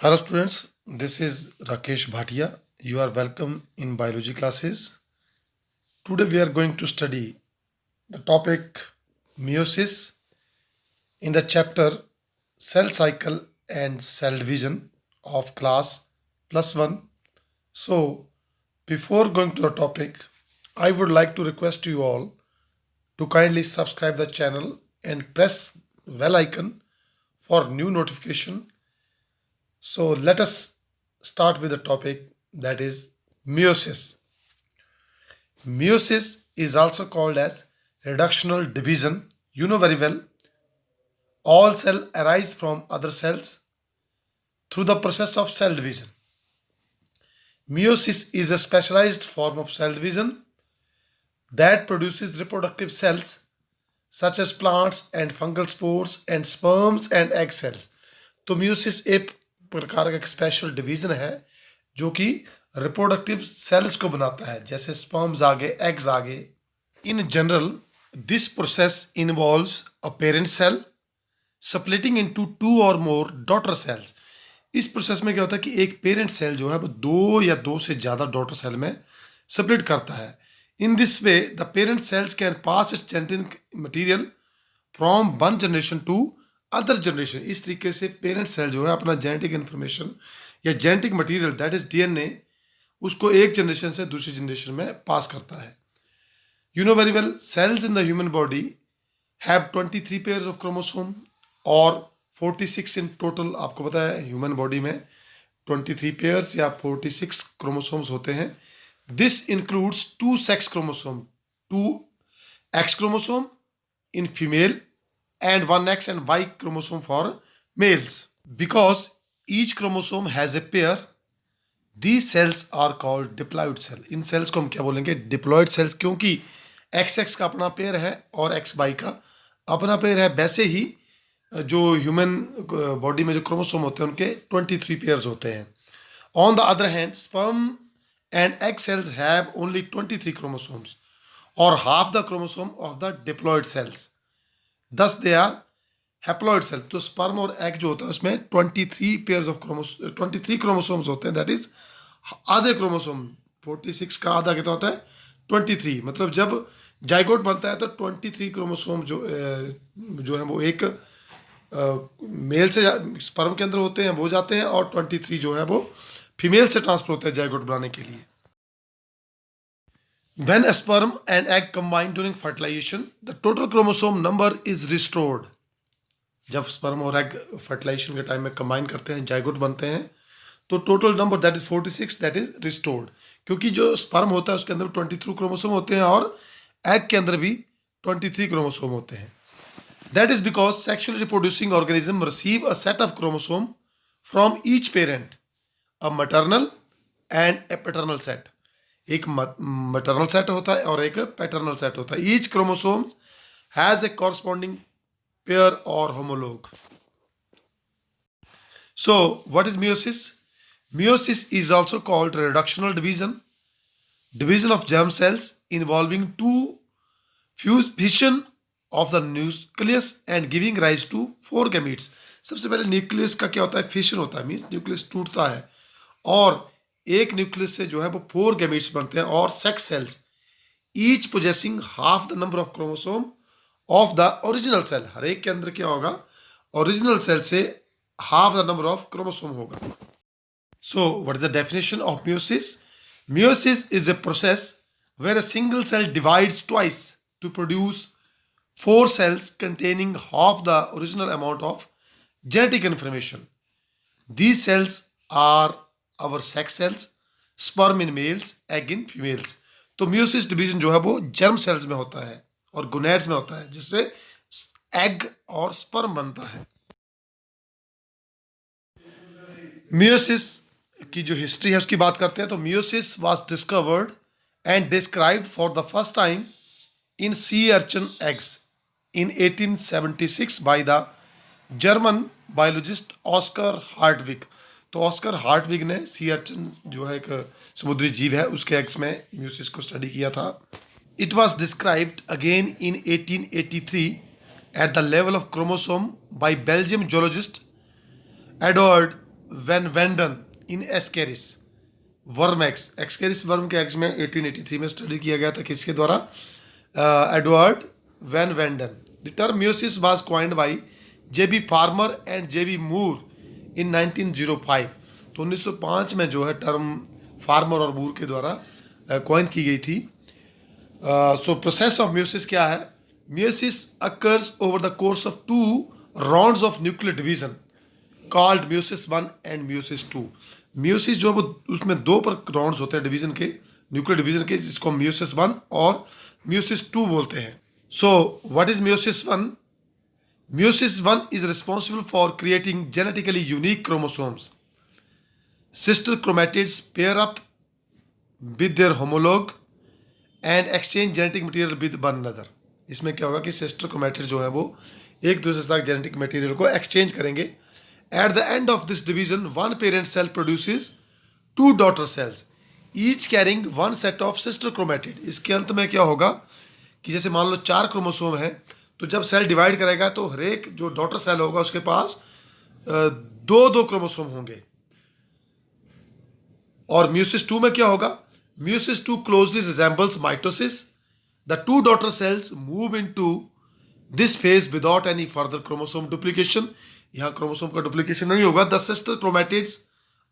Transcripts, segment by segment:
Hello students, this is Rakesh Bhatia. You are welcome in biology classes. Today we are going to study the topic meiosis in the chapter cell cycle and cell division of class +1. So before going to the topic, I would like to request you all to kindly subscribe the channel and press bell icon for new notification. So let us start with the topic, that is meiosis. Meiosis is also called as reductional division. You know very well, all cells arise from other cells through the process of cell division. Meiosis is a specialized form of cell division that produces reproductive cells such as plants and fungal spores and sperms and egg cells. तो meiosis एक प्रकार का एक special division है जो कि reproductive cells को बनाता है, जैसे स्पर्म्स आ गए, एग्स आ गए. In general this process involves a parent cell splitting into 2 or more daughter cells. इस प्रोसेस में क्या होता है कि एक पेरेंट सेल जो है वो 2 या 2 से ज़्यादा डॉटर सेल में स्प्लिट करता है. In this way the parent cells can pass its genetic material from one generation to other generation. इस तरीके से पेरेंट सेल जो है अपना जेनेटिक इन्फॉर्मेशन या genetic material that is DNA उसको एक जनरेशन से दूसरी जनरेशन में पास करता है. You know very well, cells in the human body have 23 pairs of chromosome और 46 इन टोटल. आपको पता है ह्यूमन बॉडी में 23 पेयर्स या 46 क्रोमोसोम्स होते हैं. This includes 2 sex chromosome, 2 x chromosome in female and 1 X and Y chromosome for males. Because each chromosome has a pair, these cells are called diploid cell. In cells को हम क्या बोलेंगे? diploid cells, क्योंकि XX का अपना pair है और XY का अपना पेयर है. वैसे ही जो ह्यूमन बॉडी में जो क्रोमोसोम होते हैं उनके 23 पेयर्स होते हैं. On the other hand, sperm and egg cells have only 23 chromosomes or half the chromosome of the diploid cells. Thus they are haploid cell. तो स्पर्म और एग जो होता है उसमें 23 पेयर्स ऑफ 23 क्रोमोसोम्स होते हैं. दैट इज आधे chromosome. 46 का आधा कितना होता है? 23. मतलब जब जाइगोट बनता है तो 23 क्रोमोसोम जो है वो एक मेल से स्पर्म के अंदर होते हैं, वो जाते हैं, और 23 जो है वो फीमेल से ट्रांसफर होते हैं जाइगोट बनाने के लिए. When a sperm and egg combine during fertilization, the total chromosome number is restored. जब स्पर्म और एग फर्टिलाइजेशन के टाइम में कंबाइन करते हैं, जाइगोट बनते हैं, तो total number that is 46 that is restored. क्योंकि जो स्पर्म होता है उसके अंदर 23 क्रोमोसोम होते हैं और एग के अंदर भी 23 क्रोमोसोम होते हैं. That is because sexually reproducing organism receive a set of chromosome from each parent, a maternal and a paternal set. एक मैटरनल सेट होता है और एक पैटर्नल सेट होता है. Each chromosome has a corresponding pair और homolog. So what is meiosis? Meiosis is also called reductional division of germ cells involving two fission of the nucleus and giving rise to 4 gametes. सबसे पहले nucleus का क्या होता है? Fission होता है, means nucleus टूटता है और एक न्यूक्लियस से जो है वो 4 गैमेट्स बनते हैं और sex cells, each possessing half the number of chromosome of the original cell. हर एक के अंदर क्या होगा? ओरिजिनल सेल से half the number of chromosome होगा. So what is the definition of meiosis? Meiosis is a process where a single cell divides twice to produce 4 cells containing half the original amount of genetic information. These cells are our sex cells, sperm in males, egg in females. तो meiosis division जो है वो germ cells में होता है और gonads में होता है, जिससे एग और स्पर्म बनता है. meiosis की जो हिस्ट्री है उसकी बात करते हैं. तो meiosis was discovered and described for the first time in sea urchin eggs in 1876 by the German biologist Oscar Hartwig. तो ऑस्कर हार्टविग ने सी अर्चिन जो है एक समुद्री जीव है उसके एग्स में meiosis को स्टडी किया था. It was described again in 1883 at the level of chromosome by Belgium zoologist Edward Van Beneden in Ascaris worm eggs, Ascaris worm के एग्स में 1883 में स्टडी किया गया था किसके द्वारा? Edward Van Beneden. The term meiosis was coined by J B Farmer and J B Moore in 1905. तो 1905 में जो है टर्म फार्मर और मूर के द्वारा कॉइन की गई थी. सो प्रोसेस ऑफ म्यूसिस क्या है? Meiosis occurs over the course of 2 rounds of nuclear division called meiosis 1 and meiosis 2. Meiosis जो वो उसमें 2 पर राउंड्स होते हैं डिवीजन के, न्यूक्लियर डिवीजन के, जिसको म्यूसिस 1 और म्यूसिस 2 बोलते हैं. सो what is meiosis 1? Meiosis 1 is responsible for creating genetically unique chromosomes. Sister chromatids pair up with their homologue and exchange genetic material with one another. इसमें क्या होगा कि सिस्टर क्रोमैटिड जो है वो एक दूसरे से जेनेटिक मटेरियल को एक्सचेंज करेंगे. At the end of this division, one parent cell produces 2 daughter cells, each carrying one set of sister chromatid. इसके अंत में क्या होगा कि जैसे मान लो 4 क्रोमोसोम है, तो जब सेल डिवाइड करेगा तो हर एक जो डॉटर सेल होगा उसके पास 2 क्रोमोसोम होंगे. और म्यूसिस 2 में क्या होगा? Meiosis 2 closely resembles mitosis. The 2 daughter cells move into this phase without any further chromosome duplication. यहाँ क्रोमोसोम का डुप्लीकेशन नहीं होगा. The sister chromatids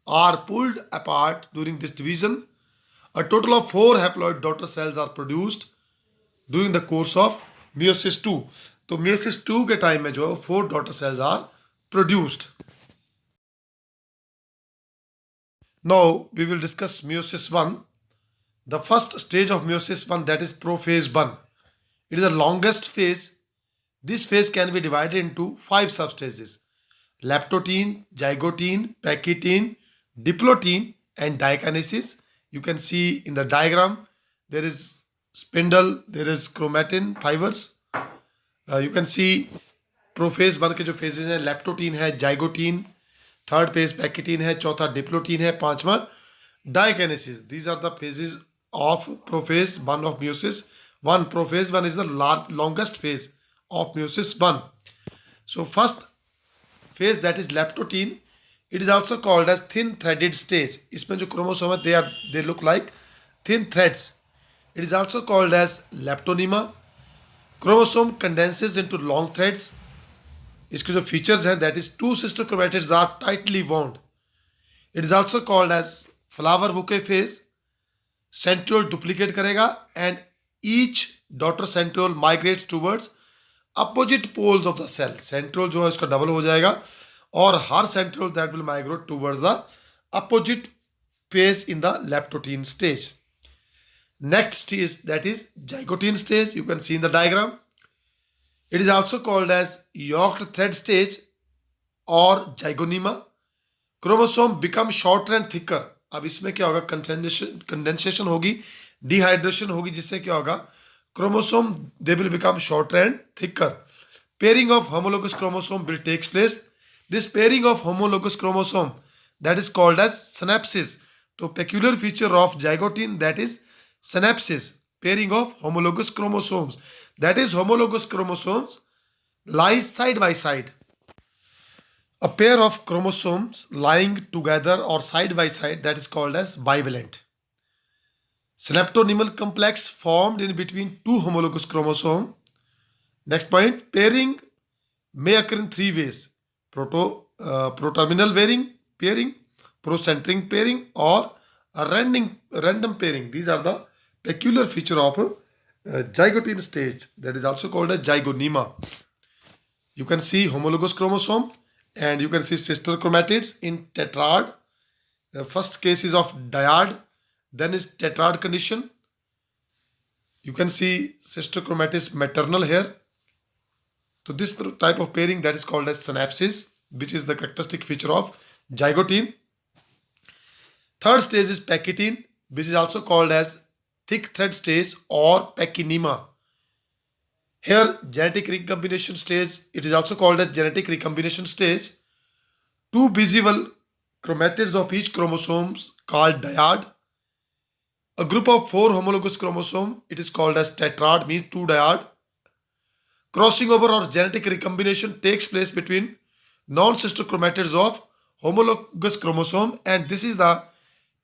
are pulled apart during this division. A total of 4 haploid daughter cells are produced during the course of meiosis 2. तो meiosis 2 के time में जो है 4 daughter cells are produced. Now we will discuss meiosis 1. The first stage of meiosis 1, that is prophase 1. It is the longest phase. This phase can be divided into 5 substages: leptotene, zygotene, pachytene, diplotene, and dikinesis. You can see in the diagram there is spindle, there is chromatin fibers. You can see prophase 1 के जो phases हैं, leptotene है, zygotene, third phase pachytene है, चौथा diplotene है, पांचवा diakinesis. These are the phases of prophase 1 of meiosis 1. Prophase 1 is the longest phase of meiosis 1. So first phase, that is leptotene, it is also called as thin threaded stage. इसमें जो chromosome है they look like thin threads. It is also called as leptonema. Chromosome condenses into long threads. इसके जो features हैं, that is 2 sister chromatids are tightly wound. It is also called as flower bouquet phase. Centriole duplicate करेगा and each daughter centriole migrates towards opposite poles of the cell. Centriole जो है इसका double हो जाएगा और हर centriole that will migrate towards the opposite phase in the leptotene stage. Next stage, that is zygotene stage. You can see in the diagram. It is also called as yoked thread stage और zygonema. Chromosome become shorter and thicker. अब इसमें क्या होगा? Condensation होगी, dehydration होगी, जिससे क्या होगा? Chromosome, they will become shorter and thicker. Pairing of homologous chromosome will take place. This pairing of homologous chromosome, that is called as synapsis. So peculiar feature of zygotine, that is synapsis, pairing of homologous chromosomes. That is, homologous chromosomes lie side by side. A pair of chromosomes lying together or side by side, that is called as bivalent. Synaptonemal complex formed in between 2 homologous chromosomes. Next point, pairing may occur in 3 ways: proterminal pairing, procentric pairing, or a random pairing. These are the peculiar feature of zygotine stage, that is also called as zygonema. You can see homologous chromosome and you can see sister chromatids in tetrad. The first case is of dyad, then is tetrad condition. You can see sister chromatid maternal here. So this type of pairing, that is called as synapsis, which is the characteristic feature of zygotine. Third stage is pachytene, which is also called as thick thread stage or pachynyma. Here genetic recombination stage, it is also called as genetic recombination stage. 2 visible chromatids of each chromosomes called dyad. A group of 4 homologous chromosomes, it is called as tetrad, means 2 dyad. Crossing over or genetic recombination takes place between non-sister chromatids of homologous chromosome, and this is the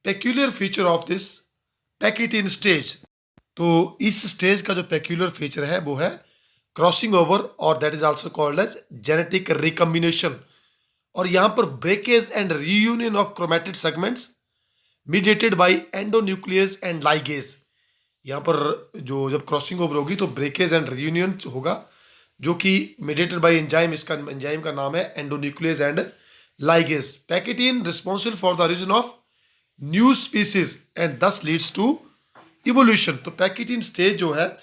peculiar feature of this Pachytene stage. तो इस stage का जो peculiar feature है वो है crossing over, और that is also called as genetic recombination. और यहाँ पर breakage and reunion of chromatid segments mediated by endonuclease and ligase. यहाँ पर जो जब क्रॉसिंग ओवर होगी तो ब्रेकेज एंड रीयूनियन होगा, जो कि मीडिएटेड बाय एंजाइम. इसका एंजाइम का नाम है endonuclease and ligase. Pachytene responsible for the origin of new species and thus leads to evolution. तो पैकेटीन स्टेज जो है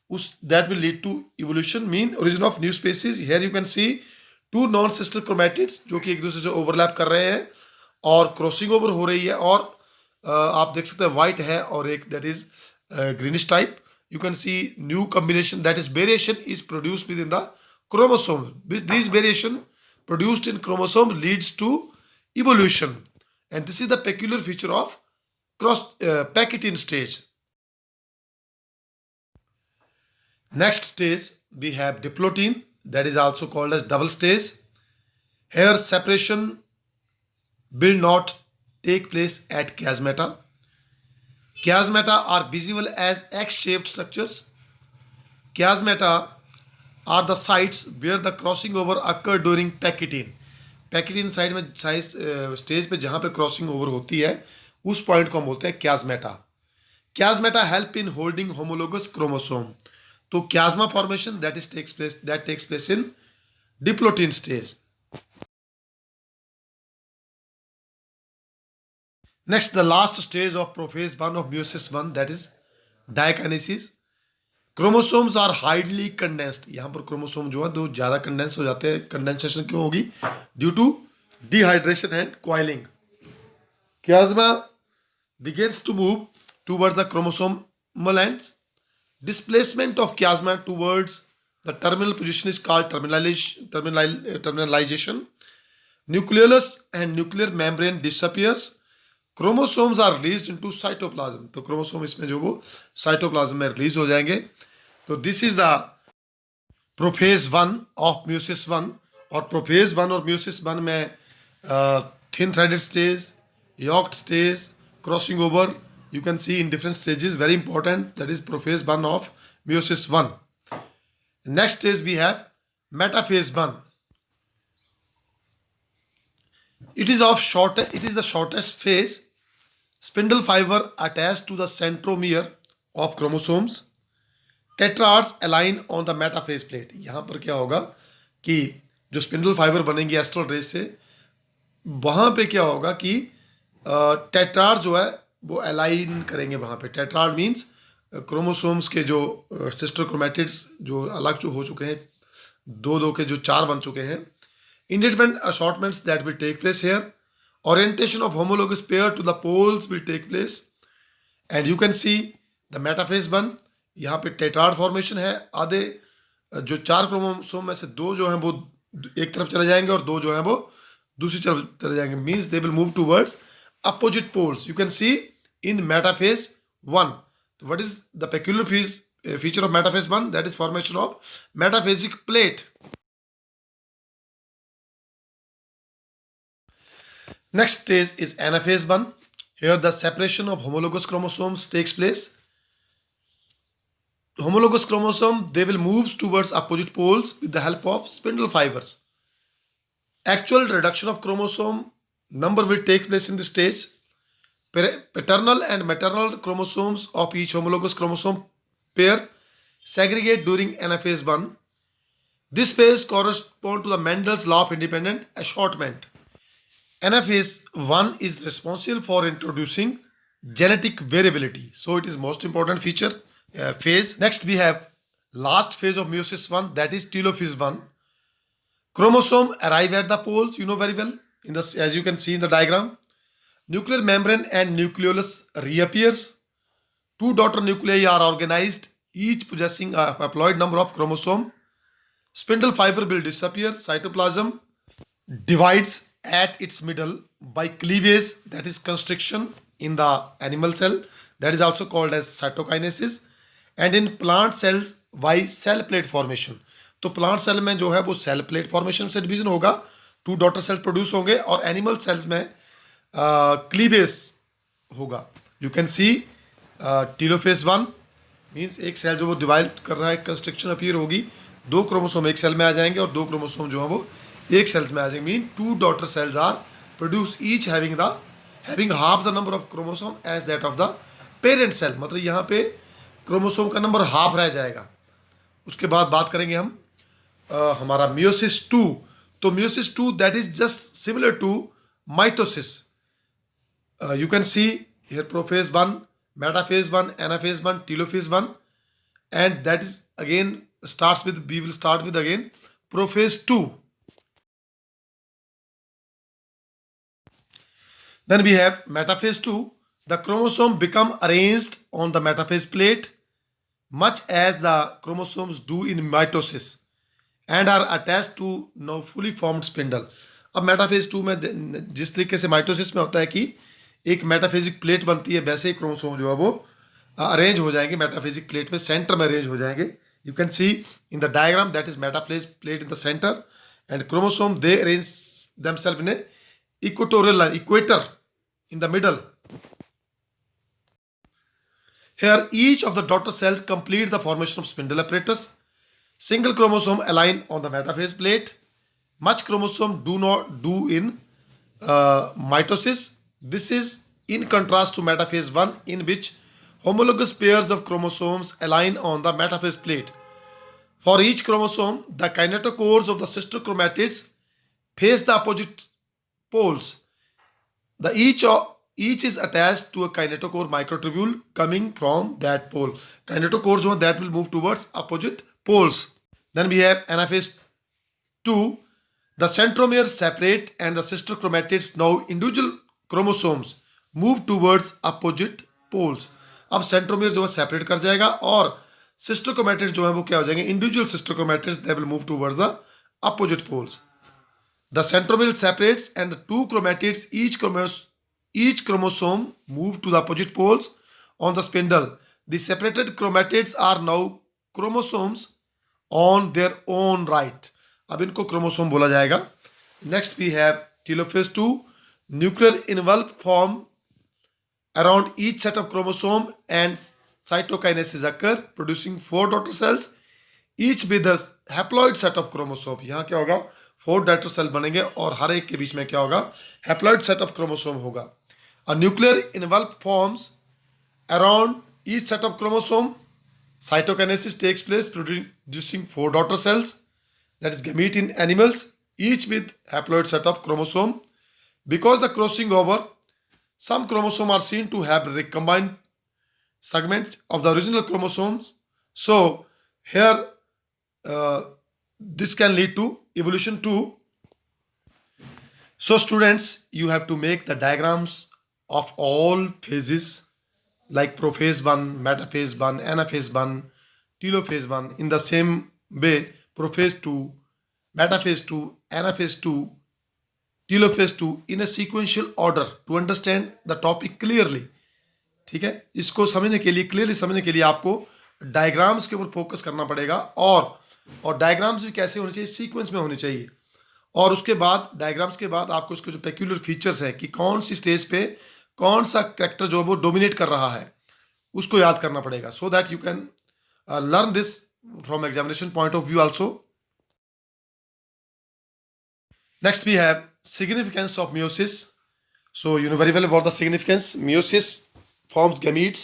उस that will lead to evolution, mean origin of new species. Here you can see two non sister chromatids जो कि एक दूसरे से overlap कर रहे हैं और क्रॉसिंग ओवर हो रही है. और आप देख सकते हैं व्हाइट है और एक that is greenish type. You can see new combination, that is variation is produced within the chromosome. This variation produced in chromosome leads to evolution, and this is the peculiar feature of Pachytene stage. Next stage we have diplotin, that is also called as double stage. Here separation will not take place at chiasmata. Chiasmata are visible as X-shaped structures. Chiasmata are the sites where the crossing over occur during Pachytene. Pachytene side में size stage पे जहाँ पे crossing over होती है उस point को हम बोलते हैं chiasmata. Chiasmata help in holding homologous chromosome. तो chiasma formation that takes place in diplotin stage. Next, the last stage of prophase 1 of meiosis 1, that is diakinesis. Chromosomes are highly condensed. यहाँ पर chromosome जो है दो ज़्यादा condense हो जाते हैं. कंडेंसेशन क्यों होगी? Due to dehydration and coiling. Chiasma begins to move towards the chromosomal ends. Displacement of chiasma towards the terminal position is called terminalization. Nucleolus and nuclear membrane disappears. Chromosomes are release into cytoplasm. तो chromosome इसमें जो वो cytoplasm में release हो जाएंगे. तो this is the prophase 1 of meiosis 1. और prophase 1 और म्यूसिस 1 में thin threaded stage, yoked stage, crossing over you can see in different stages. Very important. That is prophase 1 of meiosis 1. Next stage we have metaphase 1. It is the shortest phase. Spindle fiber attached to the centromere of chromosomes. Tetrads align on the metaphase plate. यहाँ पर क्या होगा कि जो spindle fibre बनेंगी astral race से, वहाँ पे क्या होगा कि टेट्राड जो है वो अलाइन करेंगे वहाँ पे. टेट्राड मीन्स क्रोमोसोम्स के जो सिस्टर क्रोमैटिड्स जो अलग जो हो चुके हैं, दो के जो 4 बन चुके हैं. Independent assortments that will take place here. Orientation of homologous pair to the poles will take place. And you can see the metaphase 1. यहाँ पे टेट्राड फॉर्मेशन है. आधे जो 4 क्रोमोसोम में से 2 जो हैं वो एक तरफ चले जाएंगे और 2 जो हैं वो दूसरी तरफ चले जाएंगे. Means they will move towards opposite poles. You can see in metaphase 1. What is the peculiar feature of metaphase 1? That is formation of metaphasic plate. Next stage is anaphase 1. Here the separation of homologous chromosomes takes place. Homologous chromosome, they will move towards opposite poles with the help of spindle fibers. Actual reduction of chromosome number will take place in this stage. Paternal and maternal chromosomes of each homologous chromosome pair segregate during anaphase 1. This phase corresponds to the Mendel's law of independent assortment. Anaphase 1 is responsible for introducing genetic variability. So it is most important feature phase. Next we have last phase of meiosis 1, that is telophase 1. Chromosome arrive at the poles, you know very well, in the, as you can see in the diagram. Nuclear membrane and nucleolus reappears. 2 daughter nuclei are organized, each possessing a haploid number of chromosome. Spindle fiber will disappear. Cytoplasm divides at its middle by cleavage, that is constriction in the animal cell, that is also called as cytokinesis. And in plant cells by cell plate formation. तो plant cell में जो है वो cell plate formation से division होगा 2 daughter cell produce होंगे और animal cells में क्लीवेज होगा. You can C telophase 1 means एक सेल जो वो डिवाइड कर रहा है, कंस्ट्रक्शन अपीयर होगी, 2 क्रोमोसोम एक सेल में आ जाएंगे और 2 क्रोमोसोम जो है वो एक सेल्स में आ जाएंगे. Mean 2 daughter cells are produce each having half the number of chromosome as that of the parent cell. मतलब यहाँ पे क्रोमोसोम का नंबर हाफ रह जाएगा. उसके बाद बात करेंगे हम हमारा मियोसिस 2. तो meiosis 2 that is just similar to mitosis. You can see here prophase 1, metaphase 1, anaphase 1, telophase 1, and that is again we will start with again prophase 2. Then we have metaphase 2. The chromosome become arranged on the metaphase plate much as the chromosomes do in mitosis and are attached to now fully formed spindle. अब metaphase 2 में जिस तरीके से mitosis में होता है कि एक मेटाफेजिक प्लेट बनती है, वैसे ही क्रोमोसोम जो है वो अरेंज हो जाएंगे मेटाफेजिक प्लेट में, सेंटर में अरेंज हो जाएंगे. You can see in the diagram that is metaphase plate in the centre and chromosome they arrange themselves in equatorial line, equator in the middle. Here each of the daughter cells complete the formation of spindle apparatus. Single chromosome align on the metaphase plate. Much chromosome do not do in mitosis. This is in contrast to metaphase 1 in which homologous pairs of chromosomes align on the metaphase plate. For each chromosome, the kinetochores of the sister chromatids face the opposite poles. The each is attached to a kinetochore microtubule coming from that pole. Kinetochores that will move towards opposite poles. Then we have anaphase 2. The centromeres separate and the sister chromatids, now individual chromosomes, move towards opposite poles. अब centromere जो है separate कर जाएगा और sister chromatids जो है वो क्या हो जाएंगे, individual sister chromatids, they will move towards the opposite poles. The centromere separates and the 2 chromatids each chromosome move to the opposite poles on the spindle. The separated chromatids are now chromosomes on their own right. अब इनको chromosome बोला जाएगा. Next we have telophase 2. Nuclear envelope form around each set of chromosome and cytokinesis occur, producing 4 daughter cells, each with a haploid set of chromosome. यहाँ क्या होगा, 4 daughter cell बनेंगे और हर एक के बीच में क्या होगा, haploid set of chromosome होगा. A nuclear envelope forms around each set of chromosome. Cytokinesis takes place producing 4 daughter cells, that is gamete in animals, each with haploid set of chromosome. Because the crossing over, some chromosomes are seen to have recombined segments of the original chromosomes. So here this can lead to evolution too. So students, you have to make the diagrams of all phases like prophase 1, metaphase 1, anaphase 1, telophase 1 in the same way, prophase 2, metaphase 2, anaphase 2, telophase 2 in a sequential order to understand the topic clearly. ठीक है, इसको समझने के लिए, clearly समझने के लिए आपको डायग्राम्स के ऊपर फोकस करना पड़ेगा और डायग्राम्स भी कैसे होने चाहिए, सीक्वेंस में होने चाहिए. और उसके बाद डायग्राम्स के बाद आपको इसके जो पेक्यूलर फीचर्स हैं कि कौन सी स्टेज पे कौन सा कैरेक्टर जो है वो डोमिनेट कर रहा है, उसको याद करना पड़ेगा, so that you can learn this from examination point of view also. Next we have significance of meiosis. So you know very well about the significance. Meiosis forms gametes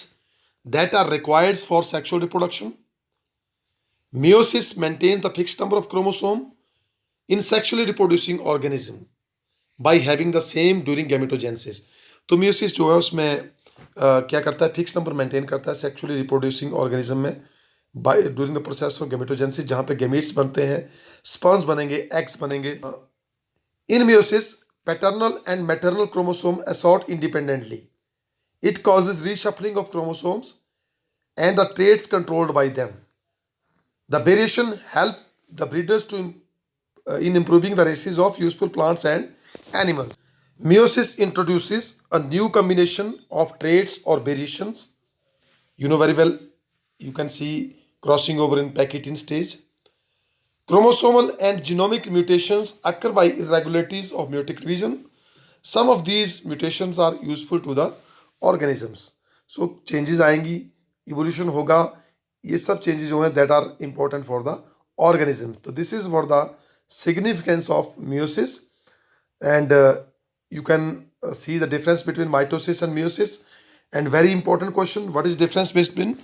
that are required for sexual reproduction. Meiosis maintains the fixed number of chromosomes in sexually reproducing organism by having the same during gametogenesis. तो meiosis जो है उसमें क्या करता है, fix number maintain करता है sexually reproducing organism में by during the process of gametogenesis, जहाँ पे गैमेट्स बनते हैं, स्पर्म्स बनेंगे, एग्स बनेंगे. In meiosis, paternal and maternal chromosome assort independently. It causes reshuffling of chromosomes and the traits controlled by them. The variation help the breeders to in improving the races of useful plants and animals. Meiosis introduces a new combination of traits or variations. You know very well, you can see crossing over in Pachytene stage. Chromosomal and genomic mutations occur by irregularities of meiotic division. Some of these mutations are useful to the organisms. So changes आएंगी, evolution होगा, ये सब changes जो हैं that are important for the organism. So this is for the significance of meiosis, and you can see the difference between mitosis and meiosis. And very important question, what is difference between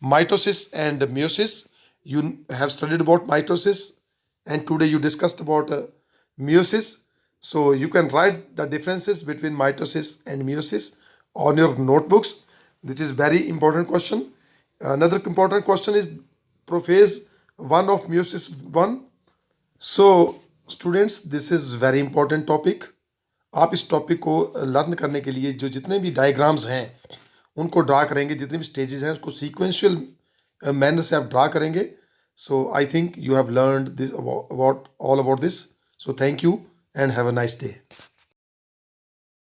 mitosis and meiosis? You have studied about mitosis, and today you discussed about meiosis. So you can write the differences between mitosis and meiosis on your notebooks. This is very important question. Another important question is prophase 1 of meiosis 1. So students, this is very important topic. आप इस topic को learn करने के लिए जो जितने भी diagrams हैं उनको ड्रा करेंगे, जितने भी स्टेजेस हैं उसको सीक्वेंशियल मैनर से आप ड्रा करेंगे. So I think you have learned this about all about this. So thank you and have a nice day.